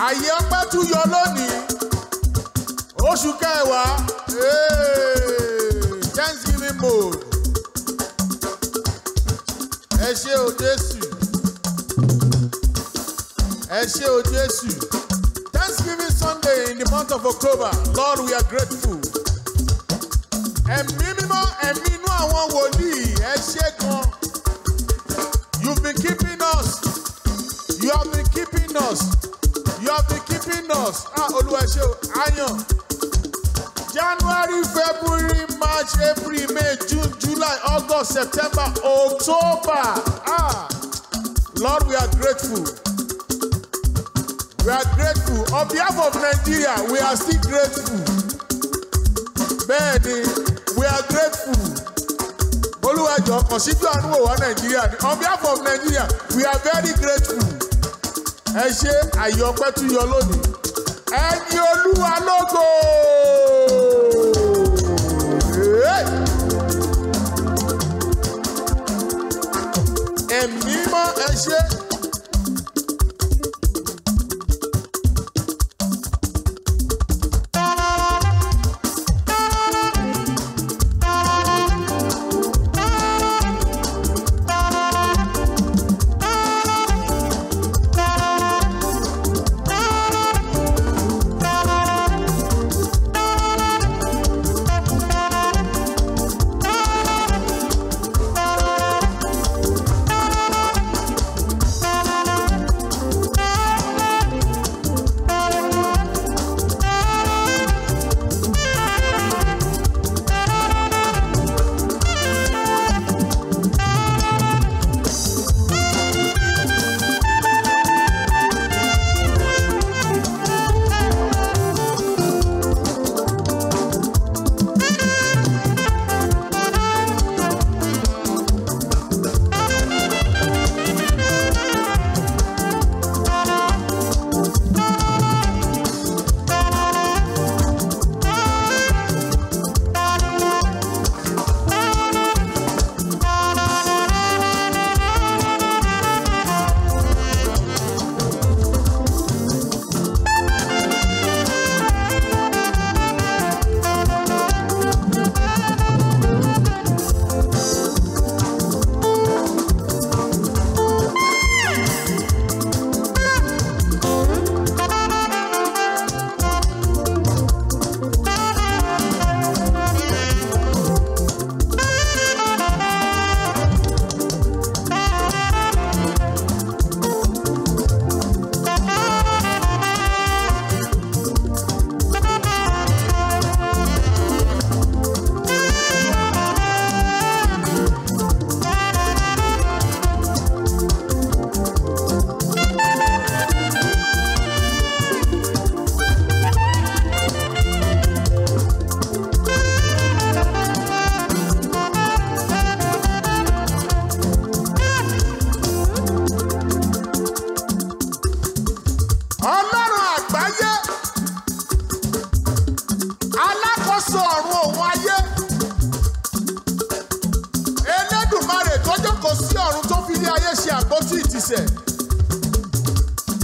Ayé ọpẹ́ tún yọ lónìí. Oṣù kẹwàá. Thanksgiving mode. Ẹ ṣé o Jésù. Ẹ ṣé o Jésù. Thanksgiving Sunday in the month of October. Lord, we are grateful. Ẹ̀mí mímọ́, ẹ̀mí inú àwọn wòlíì, ẹ ṣé gan. You've been keeping us. You have been keeping us. You have been keeping us. Olúwa ẹ ṣé o. Ayan. January, February, March, April, May, June, July, August, September, October. Lord, we are grateful. We are grateful. On behalf of Nigeria, we are still grateful. Bẹ́ẹ̀ni, we are grateful. Olúwàjọ kàn síjú àánú wò wá Nàìjíríà. On behalf of Nigeria, we are very grateful. Ẹ ṣé àyè ọpẹ́ tún yọ lónìí. Ẹ̀yin Olúwa lógo. Ẹ̀mí mọ́ ẹ ṣé.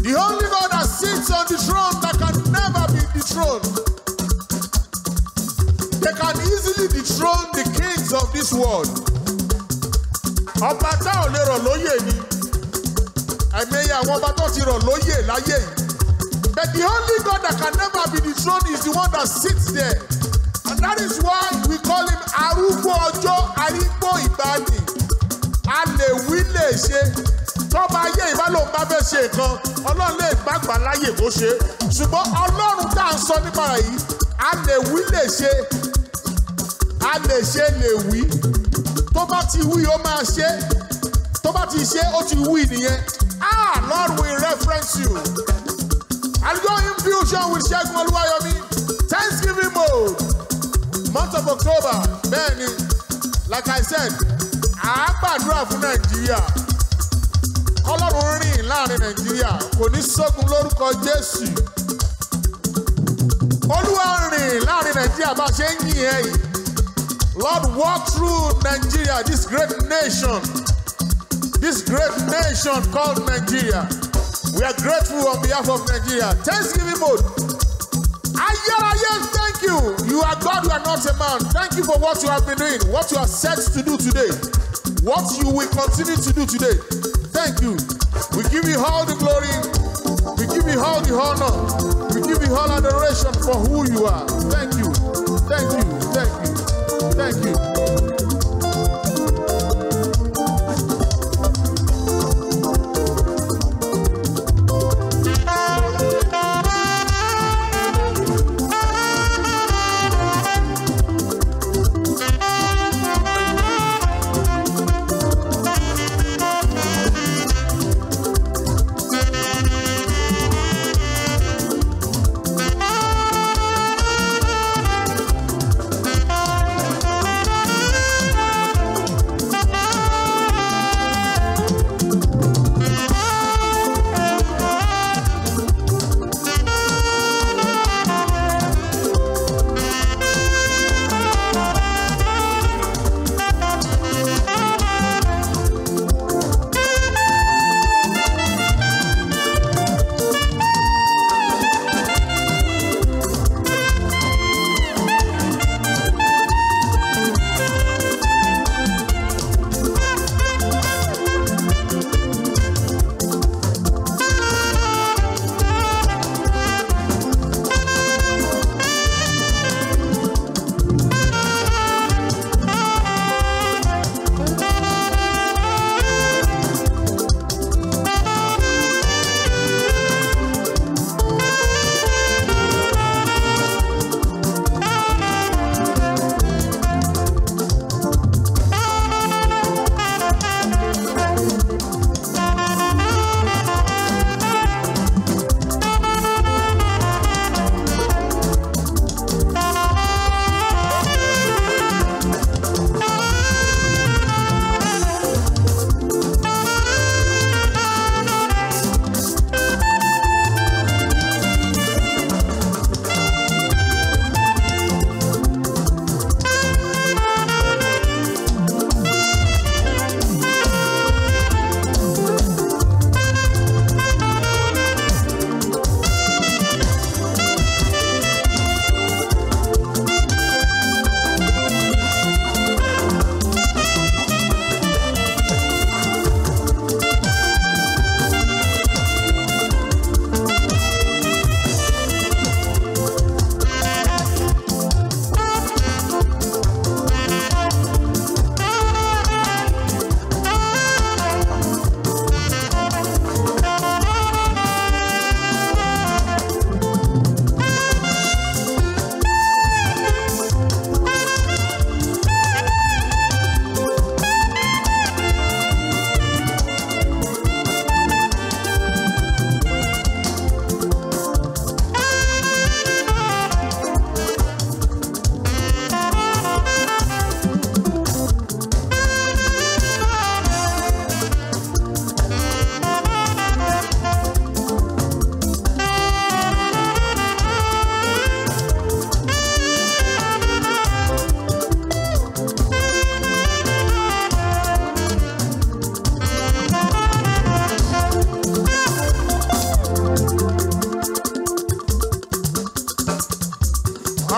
The only God that sits on the throne that can never be dethroned. They can easily dethrone the kings of this world. Ọba tá ò lè rọ̀ lóyè ni. Àìmọye àwọn ọba tó ti rọ̀ lóyè láyé yìí. But the only God that can never be dethroned is the one that sits there. And that is why we call him Arúgbó ọjọ́, Arígbó ìgbàanì. A lè wí lè ṣe. Tọ́ba ayé ìbálòun bá fẹ́ ṣe nǹkan, Ọlọ́run lè gbàgbà láyè kó ṣe. Ṣùgbọ́n Ọlọ́run tá à ń sọ nípa rẹ̀ yìí, a lè wí lè ṣe. A lè ṣe lè wí. Tó bá ti wí, ó máa ṣe. Tó bá ti ṣe, ó ti wí nìyẹn. Lord, we reference you. AlujoHymn fusion with Segun Oluwayomi. Thanksgiving mode. Month of October. Bẹ́ẹ̀ni, like I said, a gbàdúrà fún Nàìjíríà. Ọlọ́run rìn láàrin Nàìjíríà. Kò ní sógun lórúkọ Jésù. Olúwa rìn láàrin Nàìjíríà bá ṣe ń yìn ẹ́ yìí. Lord, walk through Nigeria, this great nation called Nigeria. We are grateful on behalf of Nigeria. Thanksgiving mode. Thank you. You are God, you are not a man. Thank you for what you have been doing, what you are set to do today, what you will continue to do today. Thank you. We give you all the glory. We give you all the honor. We give you all adoration for who you are. Thank you. Thank you. Thank you. Thank you.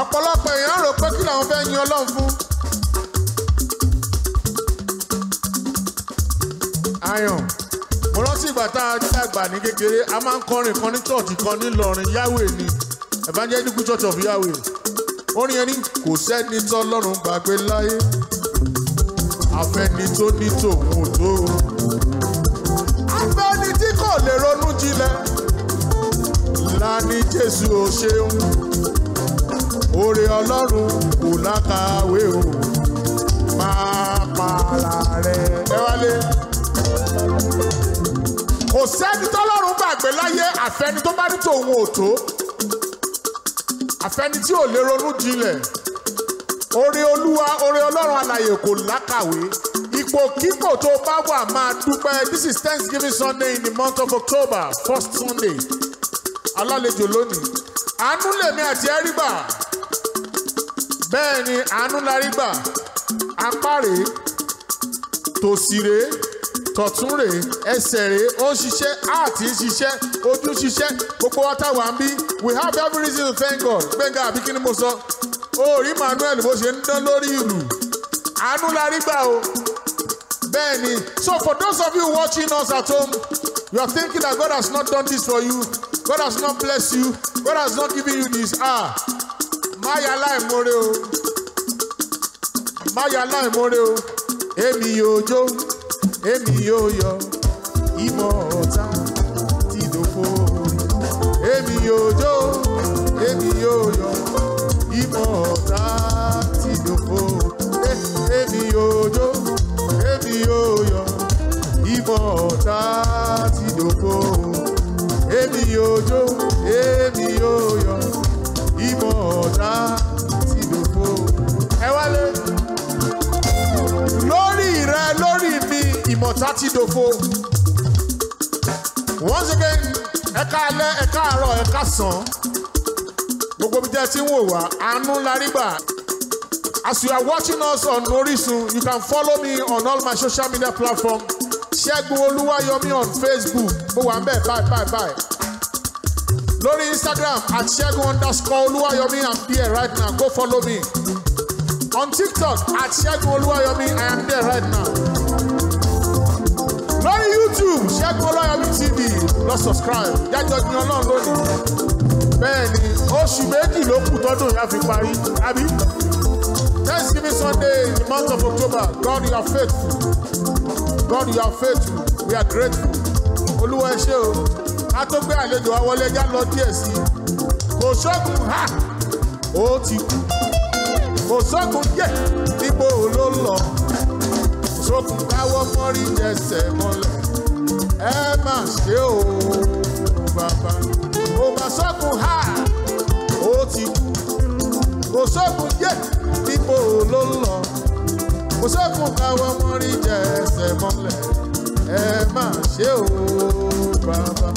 ọ̀pọ̀lọpọ̀ èèyàn rò pé kí làwọn fẹ́ yin Ọlọ́run fún. Ayọ̀ mo rántí ìgbà tá a dàgbà ní kékeré a máa ń kọrin kan ní chọ́ọ̀chì kan nílọrin Yahweh ni Evangelical Church of Yahweh. Orin yẹn ní kò sẹ́ni tọ́lọ́run gbàgbé láyé àfẹ́ni tó ní tòun ò tó. Àfẹ́ni tí kò lè ronú jinlẹ̀ lání Jésù ò ṣeun. Oore Ọlọ́run kò lákàwé o máa para rẹ̀. Ẹ wálé. Kò sẹ́ni tọ́lọ́run gbàgbé láyé àfẹ́ni tó bá ní tòun ò tó. Àfẹ́ni tí ò lè ronú jinlẹ̀. Oore Olúwa, oore Ọlọ́run alààyè kò lákàwé. Ipòkípò tó bá wà máa dúpẹ́. This is Thanksgiving Sunday in the month of October, first Sunday. Alálejò lónìí. Àánú lèmi àti ẹ rí gbà. Bẹ́ẹ̀ ni àánú la rí gbà. Apá rèé, tòsì rèé, tọ̀tún rèé ẹsẹ̀ rèé ó ń ṣiṣẹ́ àti ń ṣiṣẹ́ ojú ń ṣiṣẹ́ gbogbo wa táwa ń bí we have every reason to thank God gbẹ̀ngà àbí kí ni mo sọ orí Manuel bó ṣe ń dán lórí ìlú àánú la rí gbà o bẹ́ẹ̀ ni so for those of you watching us at home you are thinking that God has not done this for you God has not blessed you God has not given you this máyà láìmọ́re o máyà láìmọ́re o èmi yóò jó èmi yóò yọ̀ ìmọ̀ ọ̀tá ti dòfo èmi yóò jó èmi yóò yọ̀ ìmọ̀ ọ̀tá ti dòfo èmi yóò jó èmi yóò yọ̀ ìmọ̀ ọ̀tá ti dòfo èmi yóò jó èmi yóò yọ̀ ìmọ̀ ọ̀tá ti dòfo. Ẹ wálé lórí rẹ lórí mi ìmọ̀ta ti dòfo. Once again ẹ káalẹ́ ẹ káàárọ̀ ẹ káàsán gbogbo bí tẹ́ ti ń wò wá àánú la rí gbà. As you are watching us on Orisun, you can follow me on all my social media platforms. Segun Oluwayomi on Facebook. Mo wà ń bẹ̀ bye. Lórí Instagram at Segun_Oluwayomi, I'm there right now. Go follow me. On TikTok at Segun Oluwayomi, I am there right now. Lórí YouTube, Segun Oluwayomi TV, lọ subscribe. Jájọ́ ní Ọlọ́run lónìí. Bẹ́ẹ̀ni, oṣù méjì ló kù tọ́dún ìyá fi parí. Àbí? Thanksgiving Sunday in the month of October. God, you are faithful. God, you are faithful. We are grateful. Olúwa ẹ ṣé o. A tó gbé àlejò wa wọlé já lọ díẹ̀ sí i. Kò sógun ha! Ó ti kú. Kò sógun yẹ níbo ló lọ. Kò sógun káwọ́ mọ́rí jẹsẹ̀ mọ́lẹ̀. Ẹ má ṣe o bàbá. Kò má sógun ha! Ó ti kú. Kò sógun yẹ níbo ló lọ. Kò sógun káwọ́ mọ́rí jẹsẹ̀ mọ́lẹ̀. Ẹ má ṣe o bàbá.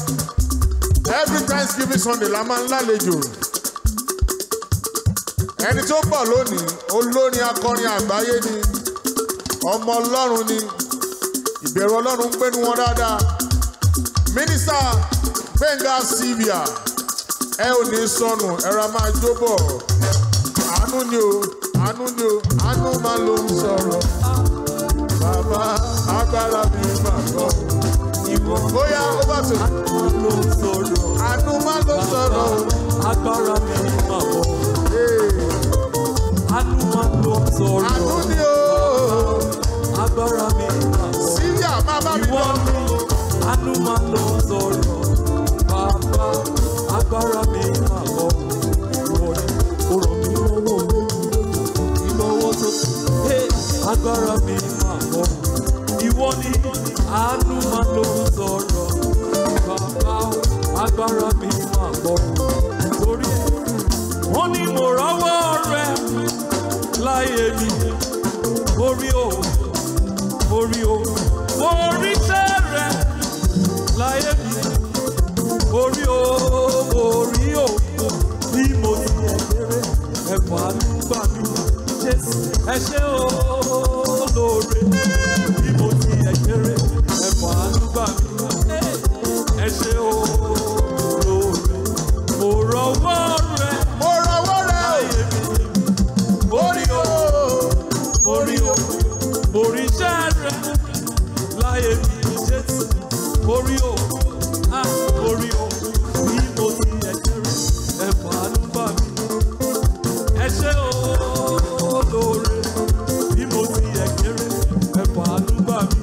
Every Thanksgiving Sunday la máa ń lálejò. Ẹni tó bọ̀ lónìí, olórin akọrin àgbáyé ni, ọmọ Ọlọ́run ni, ìbẹ̀rù Ọlọ́run ń gbénu wọn dáadáa. Mínísítà Gbẹ̀ngà Sylvia, ẹ ò ní sọnù, ẹ̀rọ máa jó bọ̀. Àánú ni o, àánú ni o, àánú máa ló ń sọ̀rọ̀. Bàbá agbára mi máa lọ. Bóyá ó bá tó. Àánú máa ló sọ̀rọ̀. Agbára mi máa bọ̀. Àánú máa ló sọ̀rọ̀. Àánú ni o. Agbára mi máa bọ̀. Síyà máa bá mi bọ̀. Àánú máa ló sọ̀rọ̀. Bàbá agbára mi máa bọ̀. Ìwọ ni ó rọ̀ mí lọ́wọ́ ìlọ́wọ́ tó. Agbára mi máa bọ̀. Ìwọ ni àánú máa ló sọ̀rọ̀. Bàbá agbára mi máa bọ̀. Torí wọ́n ní mo rọ́wọ́ rẹ láyé mi. Orí o, orí o, orí. ẹ ṣé olóore bí mo ti ẹ̀kéré ẹ̀fọ́ àdúgbà mi ẹ ṣé olóore mo rọwọ́ rẹ̀ láyé mi mo rí iṣẹ́ rẹ̀ láyé mi Jésù mo rí o bí mo ti ẹ̀kéré ẹ̀fọ́ àdúgbà mi ẹ ṣé olóore bí mo ti ẹ̀kéré ẹ̀fọ́ àdúgbà mi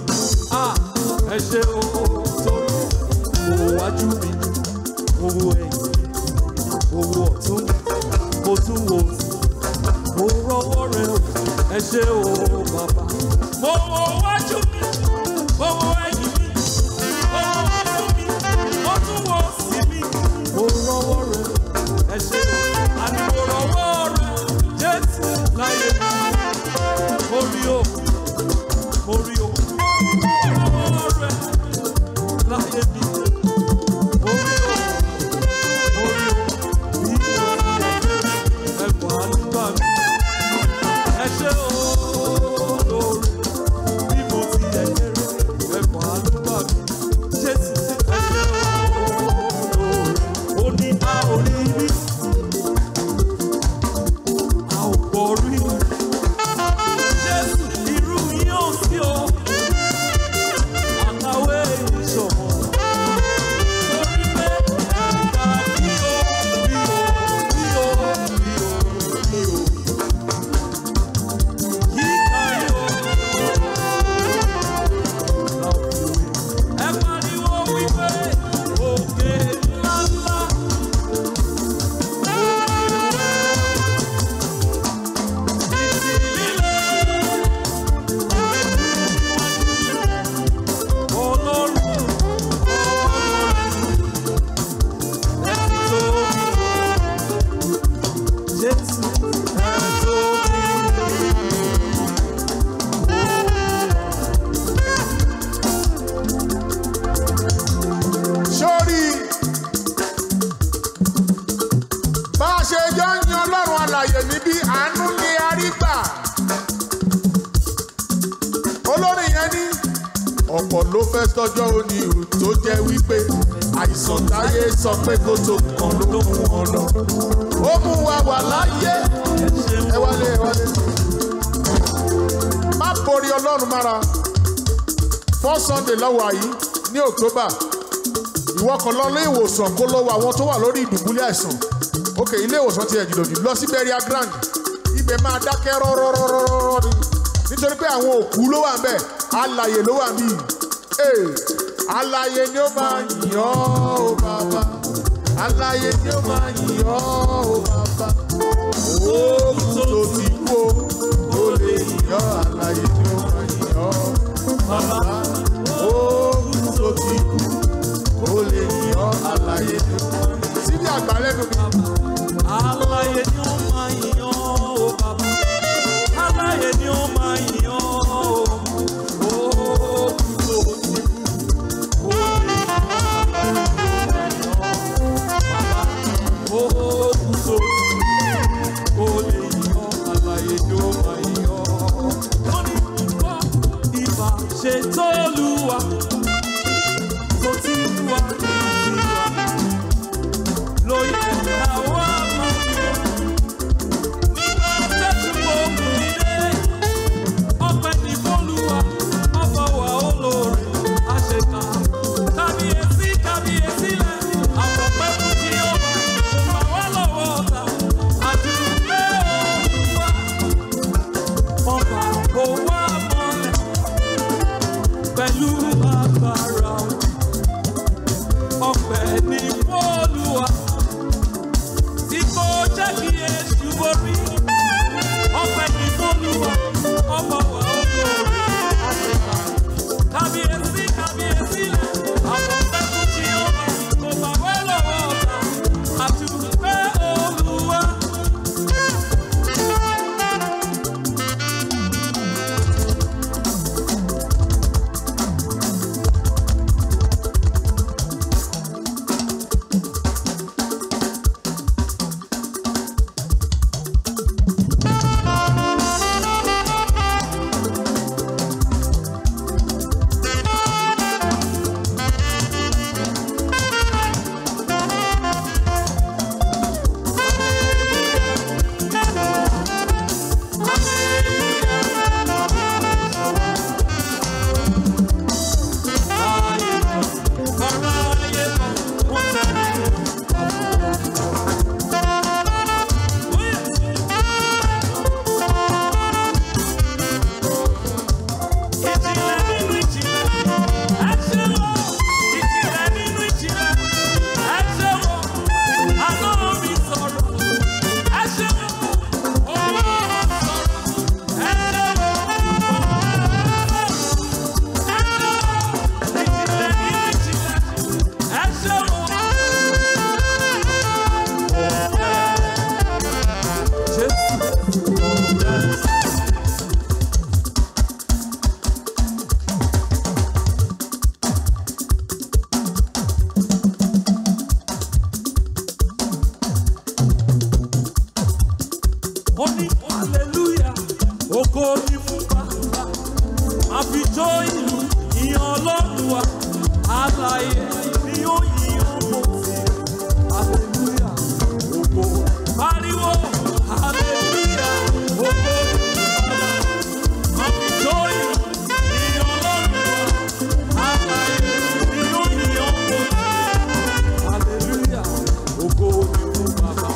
ẹ ṣé torí owó wájú mi owó ẹ̀yìn owó ọ̀tún mo tún wò mo rọwọ́ rẹ̀ ẹ ṣé bàbá mo wo wájú mi mo wo ẹ̀yìn mi mo wo ọ̀tún mi mo tún wò sí mi mo rọwọ́ rẹ̀ ẹ ṣé àní mo rọwọ́ rẹ̀ Jésù láyé mi mo rí o mo rọwọ́ rẹ̀ láyé mi mo rí o bí mo ti ẹ̀kọ́ àdúgbà mi ẹ ṣé olóore bí mo ti ẹ̀kéré ẹ̀kọ́ àdúgbà mi Jésù ẹ ṣé olóore ó ní a ò rí rí a ò gbọ́ rí Jésù irú yín ò sí o àkàwé ìṣọ̀mọ́ torí pé ẹ̀ka bí o bí o bí o bí o bí o yíká yóò láwùjọ ẹ pariwo wípé òkè ńláńlá òkè wẹ́wẹ́ ìjì líle Ọlọ́run ẹ tóbi Jésù ẹ tóbi. Sórí bá a ṣe jọ ń yan Ọlọ́run alààyè níbí àánú ni a rí gbà. Olórin yẹn ní ọ̀pọ̀ ló fẹ́ tọ́jọ́ òní tó jẹ́ wípé àìsàn táyé sọ pé kó tó kàn ló mú wọn lọ. Ó mú wa wà láyé. Ẹ wálé. Má borí Ọlọ́run mára. First Sunday lọ́wọ́ yìí ní October. Ìwọ kan lọ ilé ìwòsàn kó lọ wọ àwọn tó wà lórí ìdùbúlẹ̀ àìsàn. Òkè ilé ìwòsàn ti ẹ̀jìdòjì lọ sí burial ground. Ibẹ̀ máa dákẹ́ rọ́rọ́rọ́rọ́ ni. Nítorí pé àwọn òkú ló wà ńbẹ̀, alààyè ló wà níbí. Alààyè ni ó máa yìn ọ́ o bàbá. Alààyè ni ó máa yìn ọ́ o bàbá. Òkú tó ti kú ó lè yìn ọ́. Alààyè ni ó máa yìn ọ́ bàbá. Òkú tó ti kú ó lè yìn ọ́. Alààyè ni ó máa yìn ọ́. Síbi àgbà lẹ́nu mi. Alààyè ni ó máa yìn ọ́ o bàbá. Alààyè ni ó máa yìn ọ́ o. Òkú tó ti kú ó lè yìn ọ́. Alààyè ni ó máa yìn ọ́ bàbá. Òkú tó ti kú ó lè yìn ọ́. Alààyè ni ó máa yìn ọ́. Ó ní kọ́ ìbá ṣe tó Olúwa tó ti wà ní ìwà lóye àwa máa ń yọ nígbà tẹ́tù gbogbo ilé ọpẹ́ ní fọ́lùwà ọba wa olóore àṣekà kábíyèsí kábíyèsí lẹ àpọ̀pẹ́ fún jíọ́bà gbà wá lọ́wọ́ ọ̀tá àdúgbò Olúwa ọba kò wá mọ́lẹ̀ pẹ̀lú agbára ọpẹ́ ní fọ́lùwà tí kò jẹ́ kí èṣù borí ọpẹ́ ní fọ́lùwà ọba wa olóore àṣekà kábíyèsí kábíyèsí lẹ àpọ̀pẹ́ fún jíọ́bà kò bá wá lọ́wọ́ ọ̀tá àdúgbò Olúwa. Alààyè ni ó yìn ọmọ tí. Hallelujah, ògo. Pariwo, hallelujah, ògo ni Baba. Àmì tó yìn ní Ọlọ́run wa. Alààyè ni ó yìn ọmọ tí. Hallelujah, ògo ni Baba.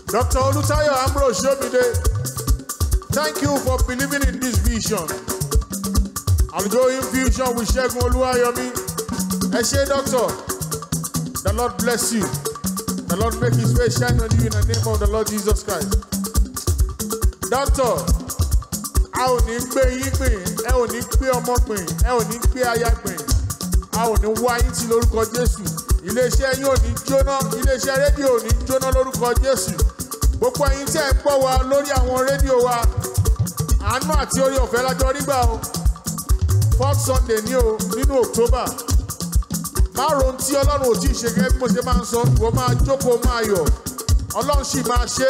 Dr. AlujoHymn, thank you for believing in this vision. AlujoHymn vision with Segun Oluwayomi. I say, Doctor, the Lord bless you. The Lord make his face shine on you in the name of the Lord Jesus Christ. Doctor, a ò ní gbé yín gbìn, ẹ ò ní gbé ọmọ gbìn, ẹ ò ní gbé aya gbìn, a ò ní wá yín tí lórúkọ Jésù. Iléeṣẹ́ yín ò ní jóná, iléeṣẹ́ rédíò ò ní jóná lórúkọ Jésù. Gbogbo ẹ̀yin tí ẹ ń gbọ́ wa lórí àwọn rédíò wa, àánú àti orí ọ̀fẹ́ lájọ rí gbà o. 4th Sunday ní o nínú October. Márùn-ún tí Ọlọ́run ò tí ì ṣe gẹ́gẹ́ bí mo ṣe máa ń sọ, ìwọ máa jókòó máa yọ̀. Ọlọ́run sì máa ṣe.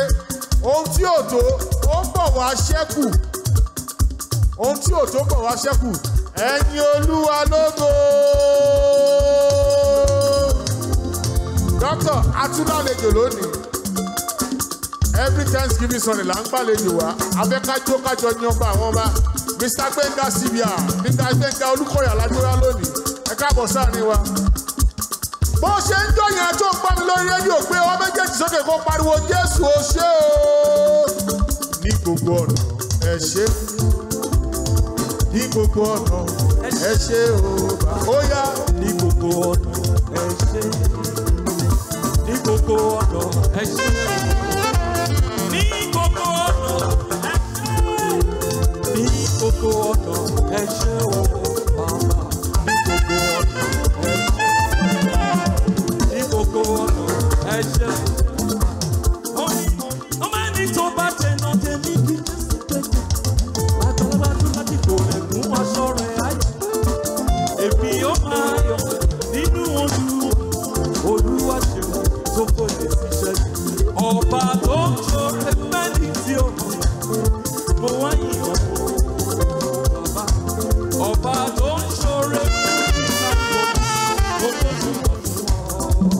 Ohun tí ò tó, ó ń bọ̀ wá ṣẹ́kù. Ohun tí ò tó ń bọ̀ wá ṣẹ́kù. Ẹ̀yin Olúwa lógo. Doctor, atúndàlejò lónìí. Every Thanksgiving Sunday là ń gbàlejò wá. Abẹ́kájó kájọ ní ọba àwọn ọba. Mr. Gbenga CBR, Mr. Gbenga Olúkọ̀yà lájọ́yà lónìí. Ẹ káàbọ̀ sáàrin wa. Bó ṣe ń jọyìn tó ń gbá mi lórí rédíò pé ọmọ méjèèjì sókè kó pariwo Jésù ó ṣé o. Ní gbogbo ọ̀nà ẹ ṣé. Ní gbogbo ọ̀nà ẹ ṣé o. Ó yá. Ní gbogbo ọ̀nà ẹ ṣé. Ní gbogbo ọ̀nà ẹ ṣé. Ní gbogbo ọ̀nà ẹ ṣé. Ní gbogbo ọ̀nà ẹ ṣé o bàbá. Ní gbogbo ọ̀nà ẹ ṣé. Ní gbogbo ọ̀nà ẹ ṣé. Ọmọ ẹni tó bá jẹ náà tẹ̀lé kí Jésù tẹ̀lé. Àgbàlagbà tó láti kò lẹ̀kún aṣọ rẹ̀ ayé. Èmi ó máa yọ̀ nínú Olúwa ṣeun tó kò lè ṣiṣẹ́. Ọba tó ń ṣoore fẹ́ni tí ó mọ̀. mo wá yìn ọ́. Bàbá ọba tó ń ṣoore nígbà gbogbo ṣùgbọ́n fún ọ.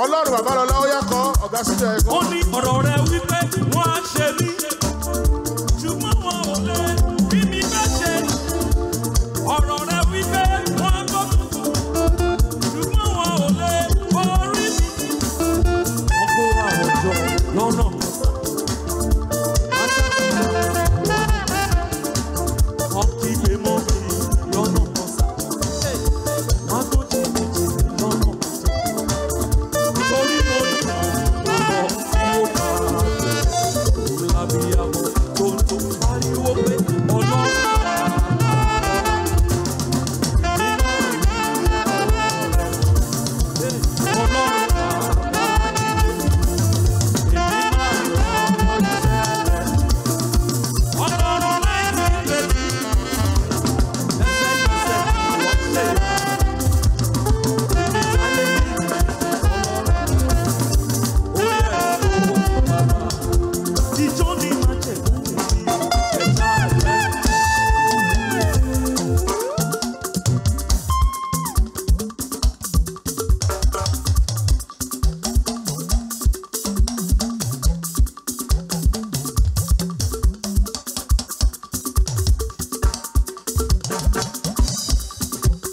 Ọlọ́run bàbá lọ́lá ó yá kọ́ ọ̀gá sílẹ̀ ẹ̀kọ́. Ó ní ọ̀rọ̀ rẹ̀ wípé wọ́n á ṣe mí, ṣùgbọ́n wọn ò lè bí mi bẹ́ ṣe. Ọ̀rọ̀ rẹ̀ wípé wọ́n á gbọ́ tuntun, ṣùgbọ́n wọn ò lè borí mi. Wọ́n kó àwọn jọ lọ́nà. Wọ́n kígbe mọ́ mi lọ́nà kọsà. Wọ́n tó jìbìtì lọ́nà kọsà. Torí mo ní ọmọ tí ó bá lábíyàwó tó ń tó pariwo pé Ọlọ́run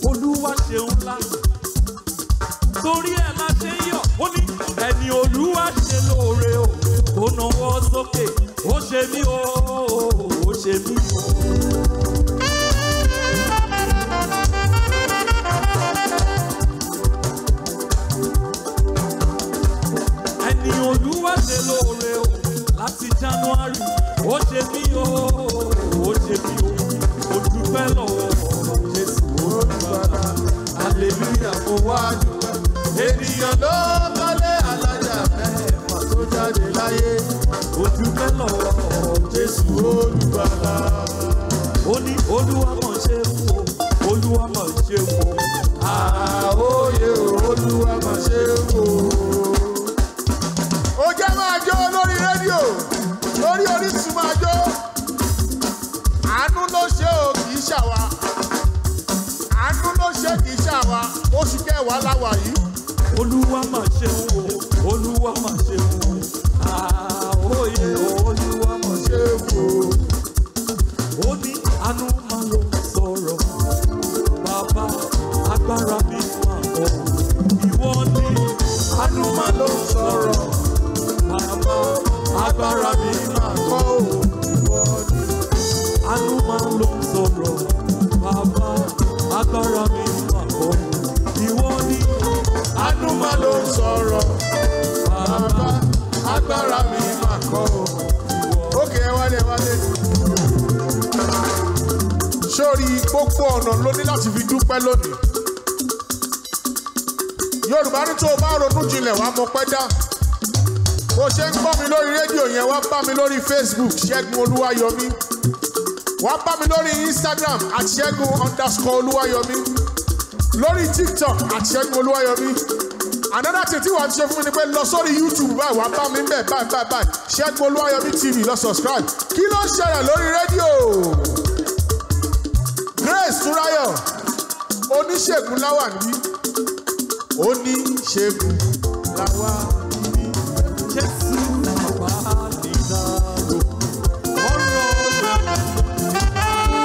Olúwa ṣeun ńlá, torí ẹ̀ la ṣe yọ̀. Ó ní ẹni Olúwa ṣe lóore o, ó nawọ́ sókè, ó ṣe mí o, ó ṣe mí o. Ẹni Olúwa ṣe lóore o, láti January, ó ṣe mí o, ó ṣe mí o. Mo dúpẹ́ lọ́wọ́ Jésù olùgbàlà, hallelujah mo wá dúpẹ́. Ènìyàn ló kọ́lé alájà mẹ́fà tó jáde láyé. Mo dúpẹ́ lọ́wọ́ Jésù olùgbàlà. Ó ní Olúwa mọ̀ ṣe wò, Olúwa mọ̀ ṣe wò. Àóyè Olúwa mọ̀ ṣe wò. Ó jẹ́ máa jó lórí rédíò, lórí Orísun máa jó. Àánú ló ṣe o, kì í ṣàwa. Àánú ló ṣe kì í ṣàwa. Oṣù kẹwàá láwà yìí. Olúwa mà ṣe wò, Olúwa mà ṣe wò. Àóyè Olúwa mà ṣe wò. Ó ní àánú máa ló sọ̀rọ̀. Bàbá agbára mi máa bọ̀. Ìwọ ni àánú máa ló sọ̀rọ̀. Bàbá agbára mi máa kọ́ o. sórí gbogbo ọ̀nà ló ní láti fi dúpẹ́ lónìí. Yorùbá ní tó o bá ronú jinlẹ̀ wá mọ̀ pẹ́ dá. Bó ṣe ń gbọ́ mi lórí rédíò yẹn, wá bá mi lórí Facebook Segun Oluwayomi. Wá bá mi lórí Instagram @Segun_Oluwayomi. Lórí TikTok @Segun Oluwayomi. Another thing tí wàá ṣe fún mi ni pé lọ sórí YouTube báyìí, wá bá mi ń bẹ̀ báyìí. Segun Oluwayomi TV lọ subscribe. Kí ló ń ṣẹlẹ̀ lórí rédíò? Grace Túnráyọ̀, oníṣègùn láwà níbí. Oníṣègùn láwà níbí. Jésù bàbá nìdárò. Ọ̀rọ̀ rẹ̀ wá kọ́.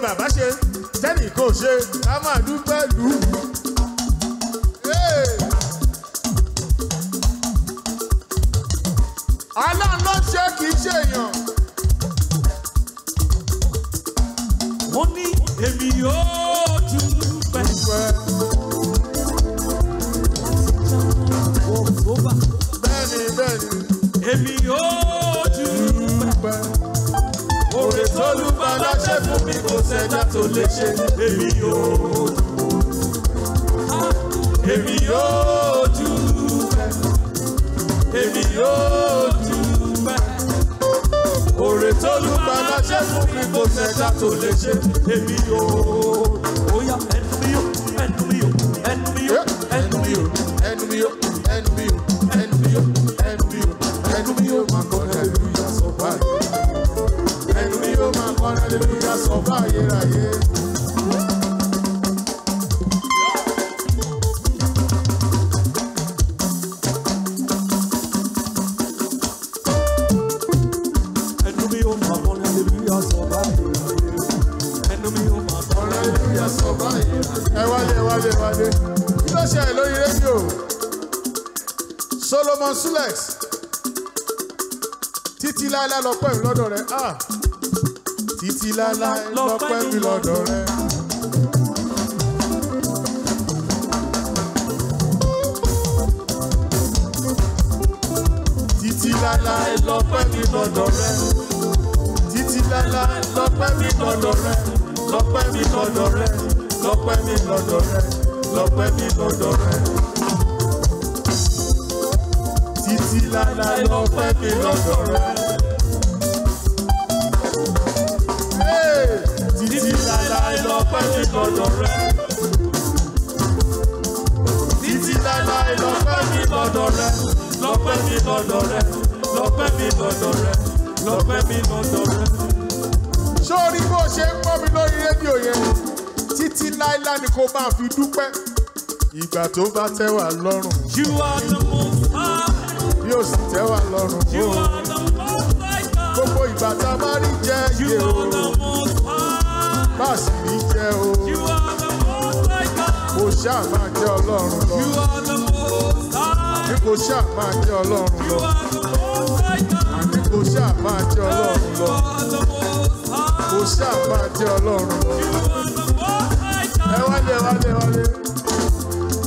Bàbá ṣe tẹ́nì kò ṣe ká máa dúpẹ́ lù ú. Ọlọ́run ló ṣe kì í ṣe èèyàn. Mo ní èmi yóò dúpẹ́. Bẹ́ẹ̀ni. Èmi yóò dúpẹ́. Oore t'Olùgbàlà ṣe fún mi kò sẹ́dá tó lè ṣe. Èmi yóò dúpẹ́. Èmi yóò dúpẹ́. Èmi yóò dúpẹ́. Oore t'Olùgbàlà ṣe fún mi kò sẹ́dá tó lè ṣe. Èmi yóò. Óyá ẹnu mi yó, ẹnu mi yó, ẹnu mi yó, ẹnu mi yó, ẹnu mi yó, ẹnu mi yó, ẹnu mi yó, ẹnu mi yó, ẹnu mi yó máa kọ́ hallelujah sọ báyìí. Ẹnu mi yóò máa kọ́ hallelujah sọ báyìí ráyé. ẹnu mi yóò máa kọ́ hallelujah sọ báyìí ráyé. Ẹnu mi yóò máa kọ́ hallelujah sọ báyìí ráyé. Ẹ wálé. Kí ló ṣe lórí rédíò? Solomon Sulex. Títí láíláí lọ́pẹ́ mi lọ́dọ̀ rẹ̀. Títí láíláí lọ́pẹ́ mi lọ́dọ̀ rẹ̀. Títí láíláí lọ́pẹ́ mi lọ́dọ̀ rẹ̀. Títí láíláí lọ́pẹ́ mi lọ́dọ̀ rẹ̀. Lọ́pẹ́ mi lọ́dọ̀ rẹ̀. Lọ́pẹ́ mi lọ́dọ̀ rẹ̀. Lọ́pẹ́ mi lọ́dọ̀ rẹ̀. Títí láíláí lọ́pẹ́ mi lọ́dọ̀ rẹ̀. Títí láíláí lọ́pẹ́ mi lọ́dọ̀ rẹ̀. Títí láíláí lọ́pẹ́ mi lọ́dọ̀ rẹ̀. Lọ́pẹ́ mi lọ́dọ̀ rẹ̀. Lọ́pẹ́ mi lọ́dọ̀ rẹ̀. Lọ́pẹ́ mi lọ́dọ̀ rẹ̀. Sórí bó ṣe ń gbọ́ mi lórí rédíò yẹn, títí láíláí ni kò máa fi dúpẹ́. Ìgbà tó bá tẹ́ wà lọ́rùn. You are the most high. Bí ó sì tẹ́ wà lọ́rùn. You are the most high God. Gbogbo ìgbà tá a bá rí jẹ́ You iye o. are the most high. Bá a sì rí jẹ́ o. You are the most high God. Kò ṣáà máa jẹ́ Ọlọ́run lọ. You are the most high. Ní kò ṣáà máa jẹ́ Ọlọ́run You lọ. are the most high God. Ní kò ṣáà máa jẹ́ Ọlọ́run You lọ. are the most high. Kò ṣáà máa jẹ́ Ọlọ́run lọ. You are the most high God. Ẹ wálé.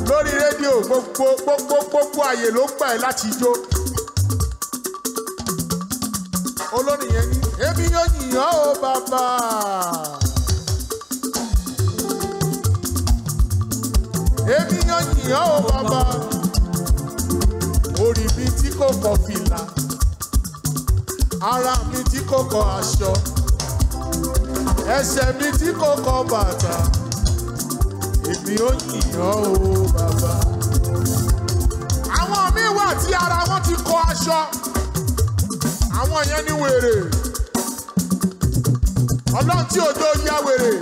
Lórí rédíò gbogbo àyè ló gbà ẹ́ láti jó. Olórin yẹn ní èmi yóò yìnyín o bàbá. èmi yan yìnyín o bàbá. Orí mi tí kò kọ fìlà, ara mi tí kò kọ aṣọ, ẹsẹ̀ mi tí kò kọ bàtà, èmi ò yìnyín o bàbá. Àwọn míì wà tí ara wọn ti kọ aṣọ, àwọn yẹn ní wèrè. Ọlọ́run tí òjò ya wèrè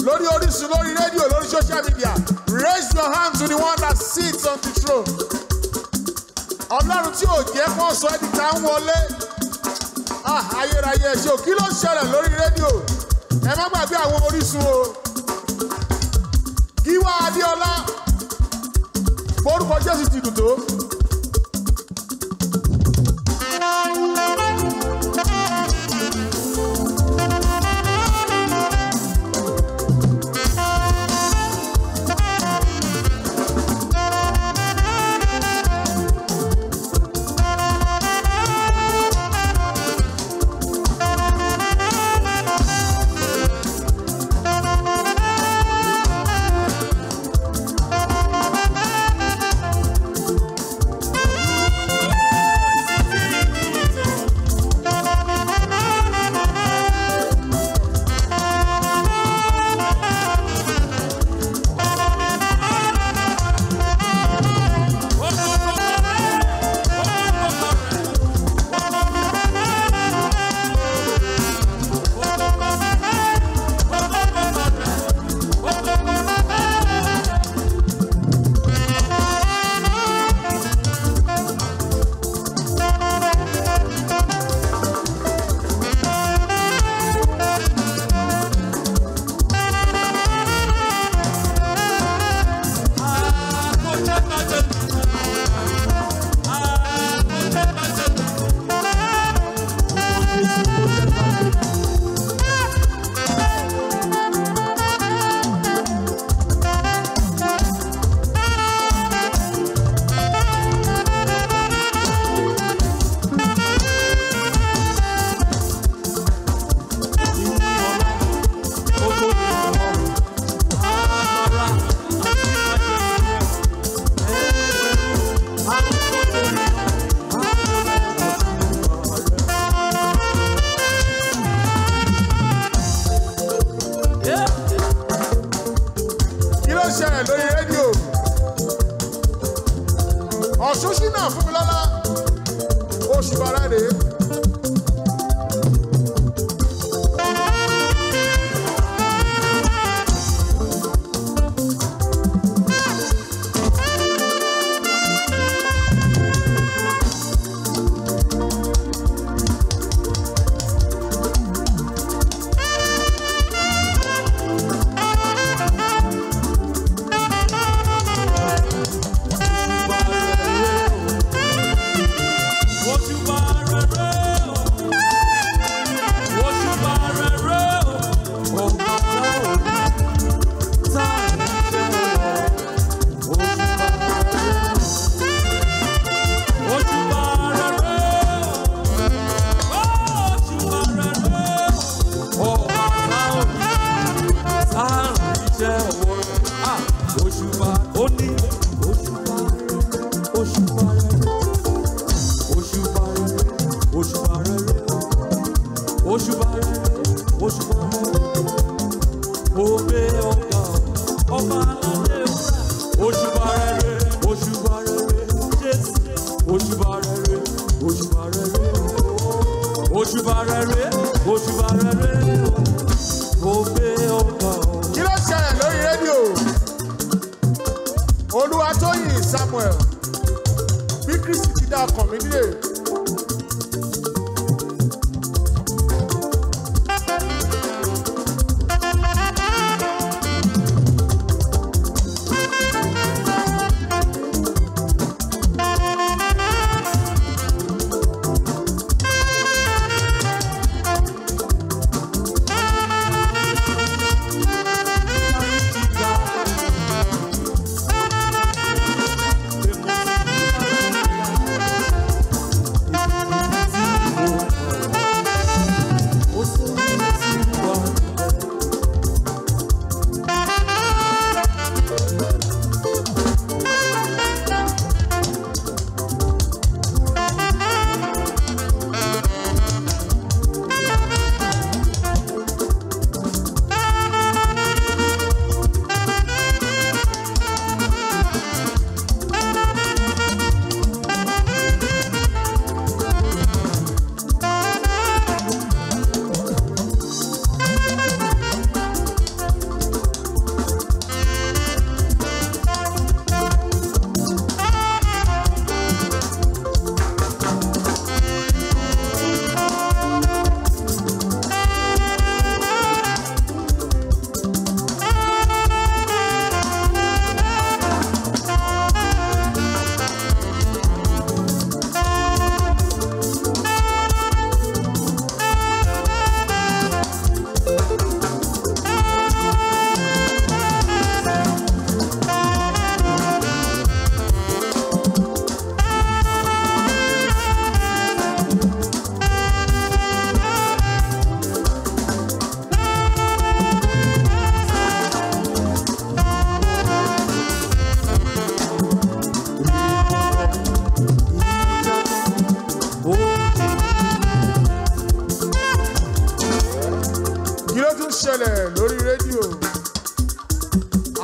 lórí Orísun, lórí rédíò, lórí social media. Raise your hand to the one that sits on the throne. Ọlọ́run tí ò jẹ́ kó sọ ẹni tá ń wọlé. Ayérayé ṣe ò kí ló ṣẹlẹ̀ lórí rédíò? Ẹ má gbàgbé àwọn Orísun o. Gíwá Adéọlá, forúkọ Jésù ti dùn tó.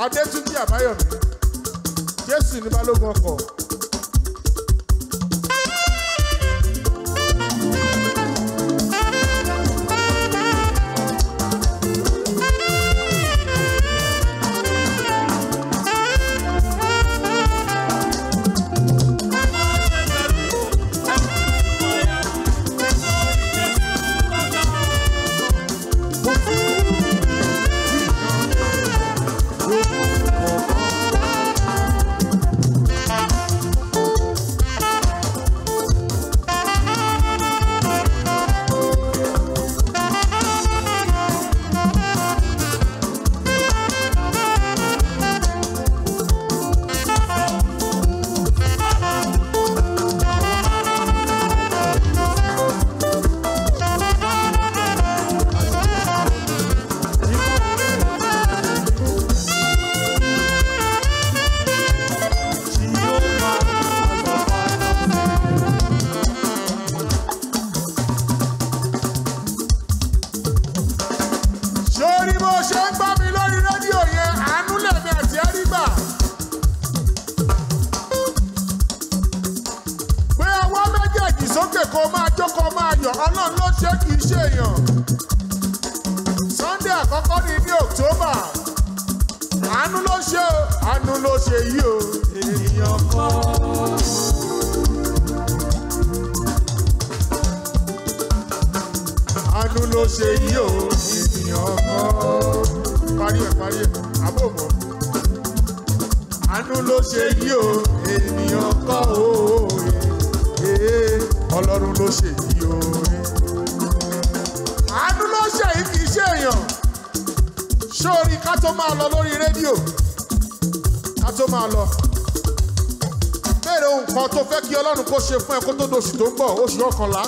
Adétúnjí Àbáyọ̀mí. Jésù ní balógun ọkọ̀. Kó tó doṣù tó ń bọ̀ oṣù ọ̀kànlá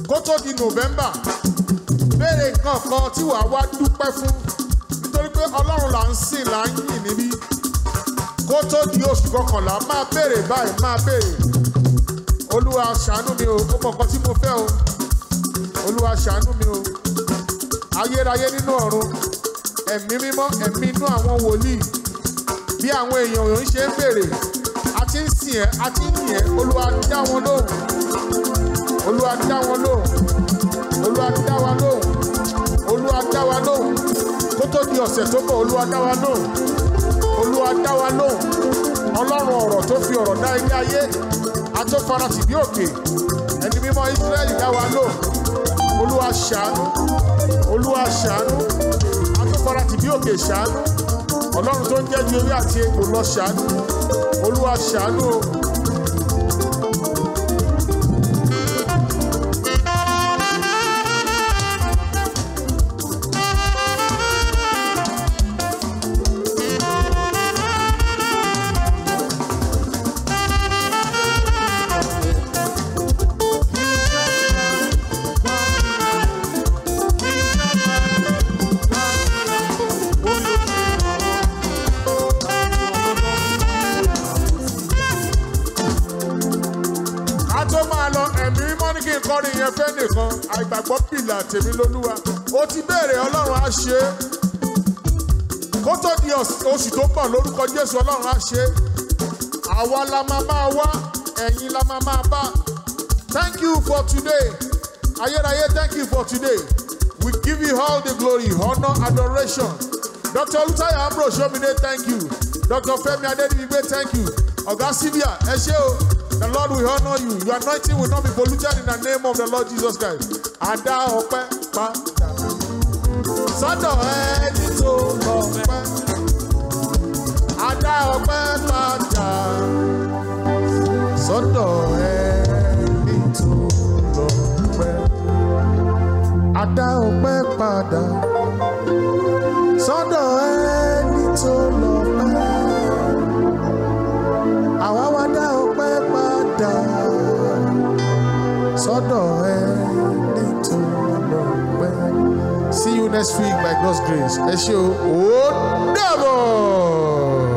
kó tó di November béèrè nǹkan kan tí wàá wá dúpẹ́ fún nítorí pé Ọlọ́run là ń sìn là ń yìn níbí kó tó di oṣù kọkànlá máa béèrè báyìí máa béèrè Olúwa ṣàánú mi o ó mọ nǹkan tí mo fẹ́ o Olúwa ṣàánú mi o ayérayé nínú ọ̀run ẹ̀mí mímọ́ ẹ̀mí inú àwọn wòlíì bí àwọn èèyàn òyìn ṣe ń béèrè àti ń sìn ẹ́ àti ń yìn ẹ́ Olúwa dá wọn lóhùn Olúwa dá wọn lóhùn Olúwa dá wa lóhùn Olúwa dá wa lóhùn kó tó di ọ̀sẹ̀ tó bọ̀ Olúwa dá wa lóhùn Olúwa dá wa lóhùn Ọlọ́run ọ̀rọ̀ tó fi ọ̀rọ̀ dá ilé ayé atófaratì bí òkè ẹni mímọ́ Ísírẹ́lì dá wa lóhùn Olúwa ṣàánú Olúwa ṣàánú atófaratì bí òkè ṣàánú Ọlọ́run tó ń jẹ́ ju orí àti egbò lọ ṣàánú Olúwa ṣàánú o. Kọrin yẹn fẹ́ nìkan àìgbàgbọ́ pìlà tèmi lólúwa ó ti béèrè Ọlọ́run á ṣe é kó tó di oṣù tó bọ̀ lórúkọ Jésù Ọlọ́run á ṣe é àwa la máa wá ẹ̀yin la máa bá. Thank you for today ayérayé thank you for today we give you all the glory honor adoration Dr. Olutayo Ambrose Shomide thank you Dr. Femi Adedibigbe thank you Oga Sylvia ẹ ṣé o. The Lord will honor you. Your anointing will not be polluted in the name of the Lord Jesus Christ. Ada ọpẹ́ padà. Sọ́dọ̀ ẹni tó lọ́pẹ́. Ada ọpẹ́ padà. Sọ́dọ̀ ẹni tó lọ́pẹ́. Ada ọpẹ́ padà. Sọ́dọ̀ ẹni tó lọ́pẹ́. Àwa wá dá ọpẹ́ padà sọ́dọ̀ ẹni tó lọ́pẹ́. See you next week by God's grace. Ẹ ṣé o, ó dàbọ̀.